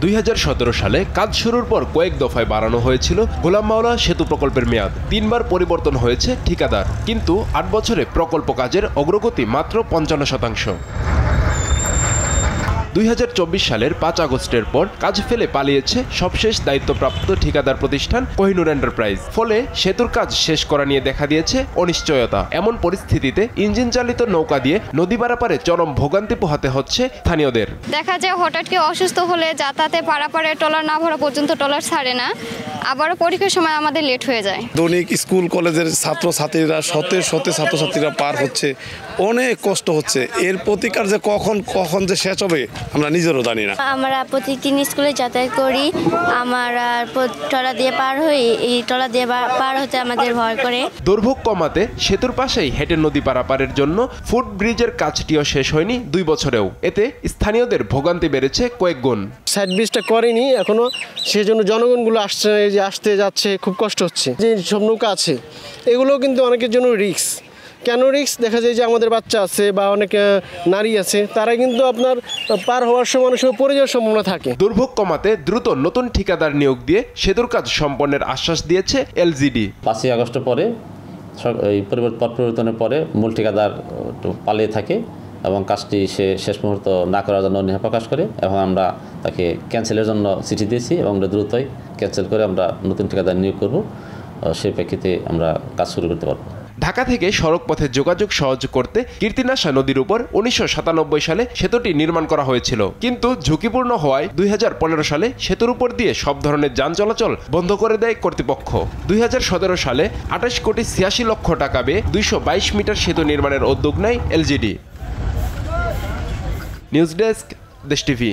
2017 সালে কাজ শুরুর পর কয়েক দফায় বাড়ানো হয়েছিল গোলাম মাওলা সেতু প্রকল্পের মেয়াদ। 3 বার পরিবর্তন হয়েছে ঠিকাদার, কিন্তু 8 বছরে প্রকল্প কাজের অগ্রগতি মাত্র 55%। 2024 সালের 5 আগস্টের পর কাজ ফেলে পালিয়েছে সবশেষ দায়িত্বপ্রাপ্ত ঠিকাদার প্রতিষ্ঠান কোহিনুর এন্টারপ্রাইজ। ফলে সেতুর কাজ শেষ করা নিয়ে দেখা দিয়েছে অনিশ্চয়তা। এমন পরিস্থিতিতে ইঞ্জিন চালিত নৌকা দিয়ে নদী পারাপারে চরম ভোগান্তি পোহাতে হচ্ছে স্থানীয়দের। দেখা যায় হঠাৎ কেউ অসুস্থ হলে যাতায়াতে পারাপারে ট্রলার না ভরা পর্যন্ত ট্রলার ছাড়ে না, আবারও পরীক্ষার সময় আমাদের লেট হয়ে যায়। দৈনিক স্কুল কলেজের ছাত্রছাত্রীরা শতে ছাত্রছাত্রীরা পার হচ্ছে, অনেক কষ্ট হচ্ছে। এর প্রতিকার যে কখন যে শেষ হবে আমরা নিজেরও জানি না। আমরা প্রতিদিন স্কুলে যাতায়াত করি, আমরা ট্রলার দিয়ে পার হই, এই ট্রলার দিয়ে পার হতে আমাদের ভয় করে। দুর্ভোগ কমাতে সেতুর পাশেই হেঁটে নদী পারাপারের জন্য ফুট ব্রিজের কাজটিও শেষ হয়নি 2 বছরেও। এতে স্থানীয়দের ভোগান্তি বেড়েছে কয়েক গুণ। সাইড ব্রিজটা করেনি এখনো, সেজন্য জনগণগুলো আসতে যাচ্ছে, খুব কষ্ট হচ্ছে। যে সব নৌকা আছে এগুলোও কিন্তু অনেকের জন্য রিস্ক। কেন রিস্ক? দেখা যায় যে আমাদের বাচ্চা আছে বা অনেক নারী আছে, তারা কিন্তু আপনার পার হওয়ার সময় অনেক সময় পড়ে যাওয়ার সম্ভাবনা থাকে। দুর্ভোগ কমাতে দ্রুত নতুন ঠিকাদার নিয়োগ দিয়ে সেতুর কাজ সম্পন্নের আশ্বাস দিয়েছে এলজিডি। 5 আগস্টের পরে এই পরিবর্তনের পরে মূল ঠিকাদার পালিয়ে থাকে এবং কাজটি সে শেষ মুহূর্ত না করার জন্য অনীহা প্রকাশ করে, এবং আমরা তাকে ক্যান্সেলের জন্য চিঠি দিয়েছি এবং দ্রুতই ক্যান্সেল করে আমরা নতুন ঠিকাদার নিয়োগ করব। সেই প্রেক্ষিতে আমরা কাজ শুরু করতে পারব। ঢাকা থেকে সড়ক পথে যোগাযোগ সহজ করতে কীর্তিনাশা নদীর উপর 1997 সালে সেতুটি নির্মাণ করা হয়েছিল, কিন্তু ঝুঁকিপূর্ণ হওয়ায় 2015 সালে সেতুর উপর দিয়ে সব ধরনের যান চলাচল বন্ধ করে দেয় কর্তৃপক্ষ। 2017 সালে 28 কোটি 86 লক্ষ টাকা ব্যয়ে 222 মিটার সেতু নির্মাণের উদ্যোগ নেয় এলজিডি। নিউজ ডেস্ক, দেশ টিভি।